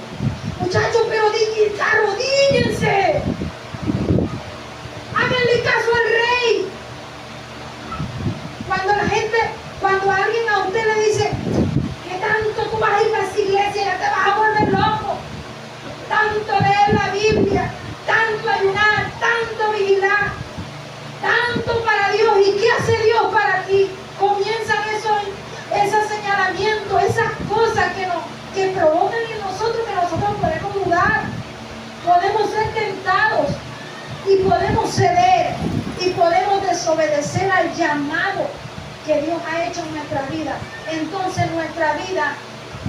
Muchachos, pero arrodíllense. Háganle caso al rey. Cuando alguien a usted le dice que tanto tú vas a ir a esa iglesia, ya te vas a volver loco. Tanto leer la Biblia, tanto ayunar, tanto vigilar, tanto para Dios. ¿Y qué hace Dios para ti? Comienzan esos señalamientos, esas cosas que provocan en nosotros, que nosotros podemos dudar, podemos ser tentados y podemos ceder y podemos desobedecer al llamado que Dios ha hecho en nuestra vida. Entonces nuestra vida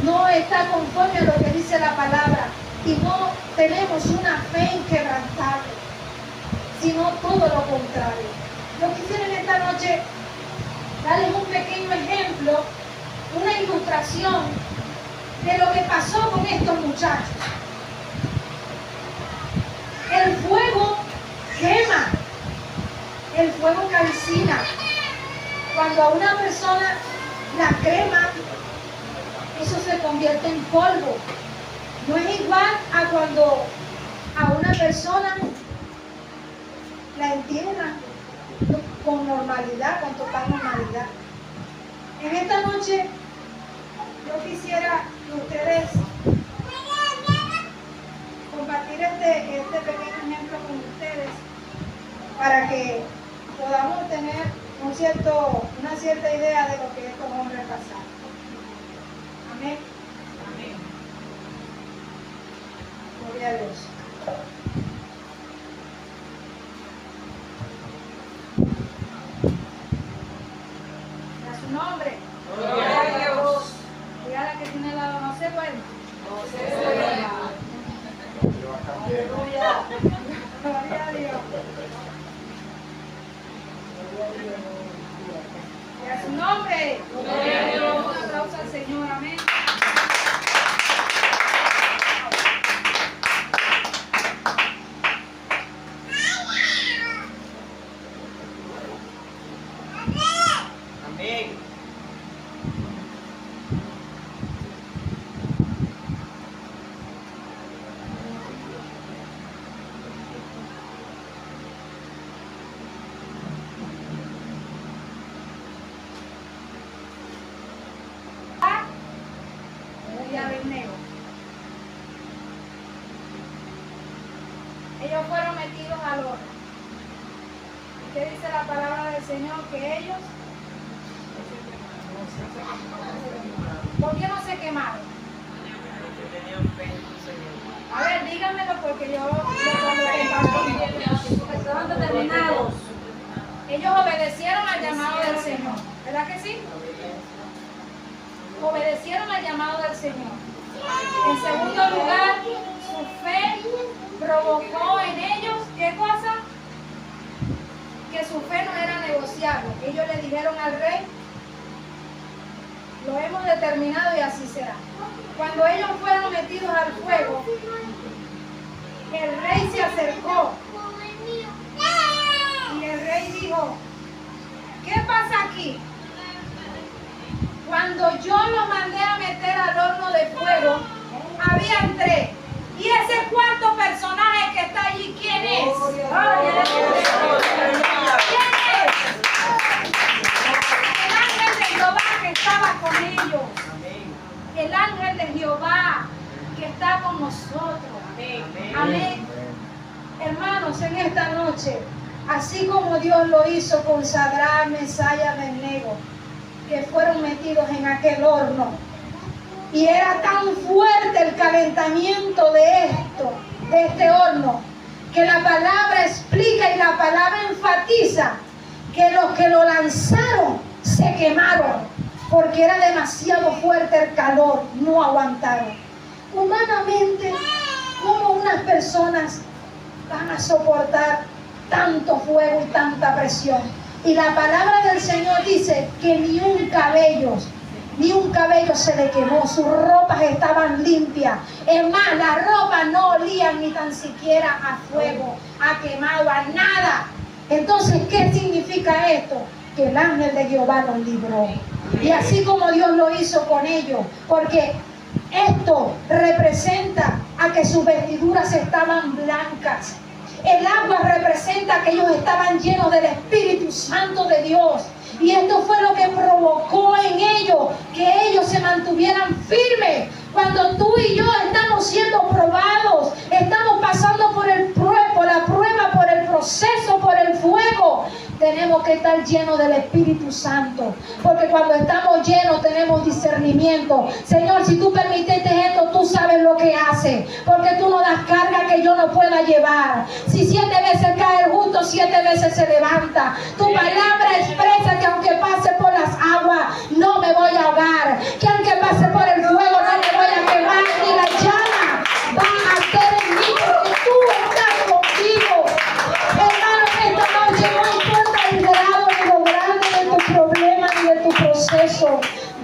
no está conforme a lo que dice la palabra y no tenemos una fe inquebrantable, sino todo lo contrario. Yo quisiera en esta noche darles un pequeño ejemplo, una ilustración de lo que pasó con estos muchachos. El fuego quema, el fuego calcina. Cuando a una persona la quema, eso se convierte en polvo. No es igual a cuando a una persona la entierran con normalidad, con total normalidad. En esta noche yo quisiera que ustedes compartir este pequeño ejemplo con ustedes para que podamos tener una cierta idea de lo que estos hombres pasaron. Amén. Amén. Gloria a Dios. A su nombre. Dígale que tiene al lado, no se duerma. Aleluya. Gloria a Dios. Y a su nombre. Un aplauso al Señor. Amén. Ellos fueron metidos al horno. ¿Qué dice la palabra del Señor? Que ellos, ¿por qué no se quemaron? A ver, díganmelo porque yo estaban determinados. Ellos obedecieron al llamado del Señor, ¿verdad que sí? Obedecieron al llamado del Señor. En segundo lugar, su fe provocó en ellos, ¿qué cosa? Que su fe no era negociable. Ellos le dijeron al rey, lo hemos determinado y así será. Cuando ellos fueron metidos al fuego, el rey se acercó y el rey dijo, ¿qué pasa aquí? Cuando yo los mandé a meter al horno de fuego, habían 3. Y ese cuarto personaje que está allí, ¿quién es? ¿Quién es? El ángel de Jehová que estaba con ellos. El ángel de Jehová que está con nosotros. Amén. Hermanos, en esta noche, así como Dios lo hizo con Sadrach, Mesach y Abednego, que fueron metidos en aquel horno, y era tan fuerte el calentamiento de este horno, que la palabra explica y la palabra enfatiza que los que lo lanzaron se quemaron, porque era demasiado fuerte el calor, no aguantaron. Humanamente, ¿cómo unas personas van a soportar tanto fuego y tanta presión? Y la palabra del Señor dice que ni un cabello se le quemó, sus ropas estaban limpias. Es más, las ropas no olían ni tan siquiera a fuego, a quemado, a nada. Entonces, ¿qué significa esto? Que el ángel de Jehová los libró. Y así como Dios lo hizo con ellos, porque esto representa a que sus vestiduras estaban blancas. El agua representa que ellos estaban llenos del Espíritu Santo de Dios. Y esto fue lo que provocó en ellos que ellos se mantuvieran firmes. Cuando tú y yo estamos siendo probados, estamos pasando por la prueba, por el proceso, por el fuego, tenemos que estar llenos del Espíritu Santo. Porque cuando estamos llenos tenemos discernimiento. Señor, si tú permitiste esto, tú sabes lo que haces. Porque tú no das carga que yo no pueda llevar. Si 7 veces cae el justo, 7 veces se levanta. Tu palabra expresa que aunque pase por las aguas, no me voy a ahogar. Que aunque pase por el fuego, no me voy a quemar. Ni la llama va a hacer en mí, porque tú estás conmigo. Hermano, esta noche no importa el grado ni lo grande de tu problema ni de tu proceso.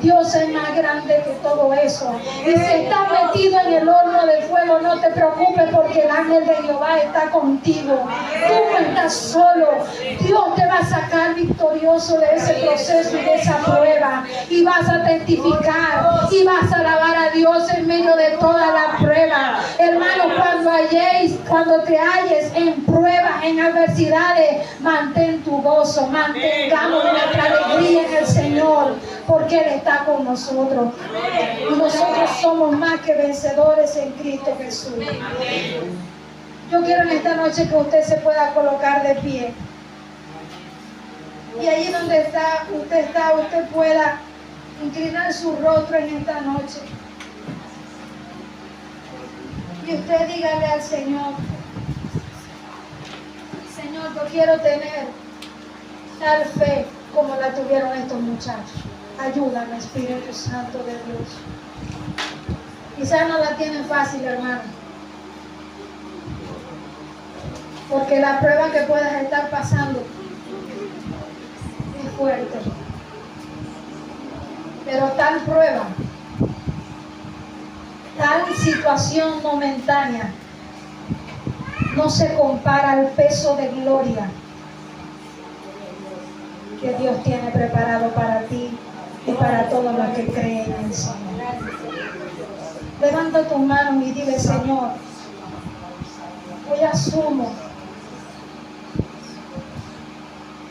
Dios es más grande que todo eso. Y si estás metido en el horno de fuego, no te preocupes, porque el ángel de Jehová está contigo. Tú no estás solo. Dios te va a sacar victorioso de ese proceso y de esa prueba. Y vas a testificar y vas a alabar a Dios en medio de toda la prueba. Hermanos, cuando te halles en pruebas, en adversidades, mantén tu gozo, mantengamos nuestra alegría en el Señor, porque Él está con nosotros. Y nosotros somos más que vencedores en Cristo Jesús. Yo quiero en esta noche que usted se pueda colocar de pie. Y allí donde usted pueda inclinar su rostro en esta noche. Y usted dígale al Señor: Señor, yo quiero tener tal fe como la tuvieron estos muchachos. Ayúdame, Espíritu Santo de Dios. Quizás no la tienen fácil, hermano, porque la prueba que puedas estar pasando es fuerte. Pero tal prueba, tal situación momentánea, no se compara al peso de gloria que Dios tiene preparado para ti y para todos los que creen en el Señor. Levanta tus manos y dile: Señor, hoy asumo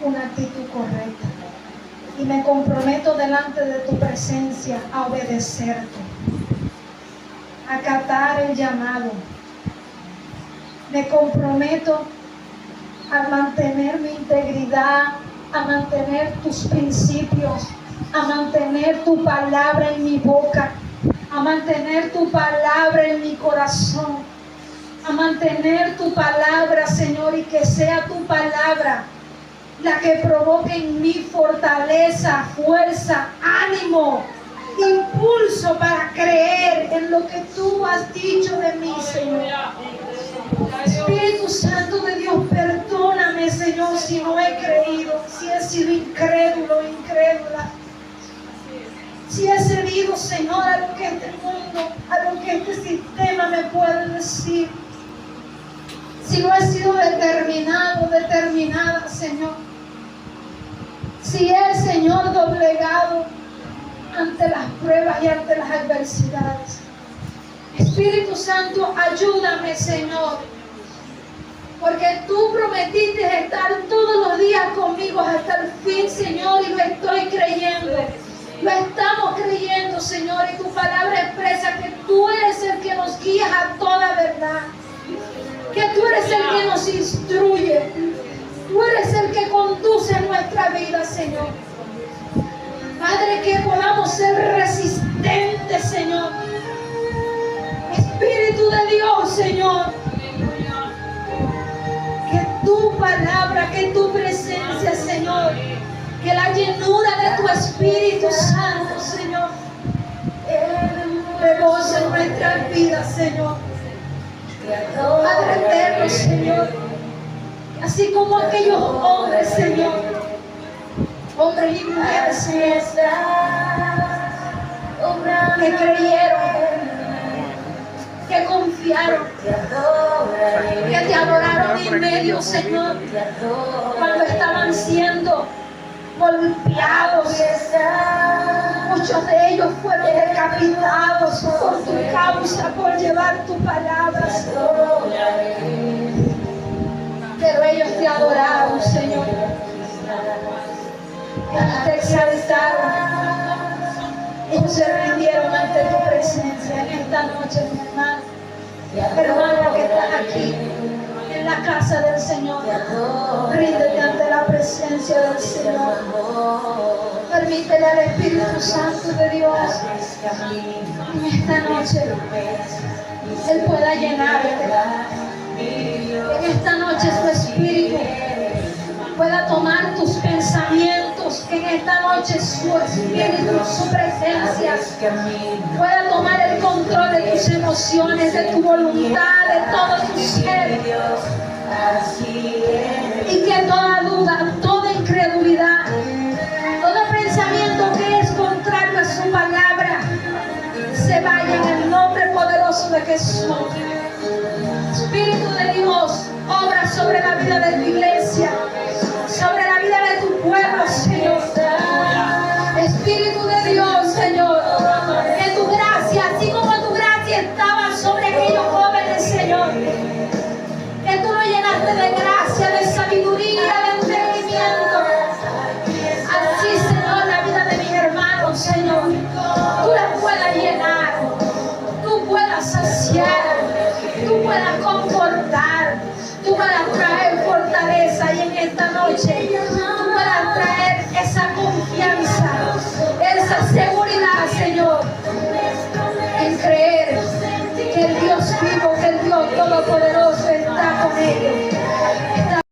una actitud correcta y me comprometo delante de tu presencia a obedecerte, a acatar el llamado. Me comprometo a mantener mi integridad, a mantener tus principios, a mantener tu palabra en mi boca, a mantener tu palabra en mi corazón, a mantener tu palabra, Señor, y que sea tu palabra la que provoque en mí fortaleza, fuerza, ánimo, impulso para creer en lo que tú has dicho de mí, Señor. Espíritu Santo de Dios, perdóname, Señor, si no he creído, si he sido incrédulo, incrédula, si he cedido, Señor, a lo que este mundo, a lo que este sistema me puede decir, si no he sido determinado, determinada, Señor, si he, Señor, doblegado ante las pruebas y ante las adversidades. Espíritu Santo, ayúdame, Señor, porque tú prometiste estar todos los días conmigo hasta el fin, Señor, y lo estoy creyendo. Lo estamos creyendo, Señor, y tu palabra expresa que tú eres el que nos guías a toda verdad, que tú eres el que nos instruye, tú eres el que conduce nuestra vida, Señor. Padre, que podamos ser resistentes, Señor. Espíritu de Dios, Señor, que tu palabra, que tu presencia, Señor, que la llenura de tu Espíritu Santo, Señor, repose en nuestras vidas, Señor. Padre eterno, Señor, así como aquellos hombres, Señor, hombres y mujeres, Señor, que creyeron, que confiaron, que te adoraron en medio, Señor, cuando estaban siendo golpeados. Muchos de ellos fueron decapitados por tu causa, por llevar tu palabra, Señor. Pero ellos te adoraron, Señor. Ellos te exaltaron. Ellos se rindieron ante tu presencia en esta noche, mi hermano. Hermano que estás aquí en la casa del Señor, ríndete ante la presencia del Señor. Permítele al Espíritu Santo de Dios en esta noche Él pueda llenarte. En esta noche su Espíritu pueda tomar tus pensamientos, que en esta noche su Espíritu, su presencia pueda tomar el control de tus emociones, de tu voluntad, de todo tu ser, y que toda duda, toda incredulidad, todo pensamiento que es contrario a su palabra se vaya en el nombre poderoso de Jesús. Espíritu de Dios, obra sobre la vida de tu iglesia, sobre la vida de tu pueblo, Señor. Espíritu de Dios, Señor, que tu gracia, así como tu gracia estaba sobre aquellos jóvenes, Señor, que tú lo llenaste de gracia, de sabiduría, de entendimiento. Así, Señor, la vida de mis hermanos, Señor, tú la puedas llenar, tú puedas saciar, tú puedas confortar, tú puedas traer fortaleza, y en esta noche tú puedas traer esa confianza, esa seguridad, Señor, en creer que el Dios vivo, que el Dios todopoderoso está con ellos.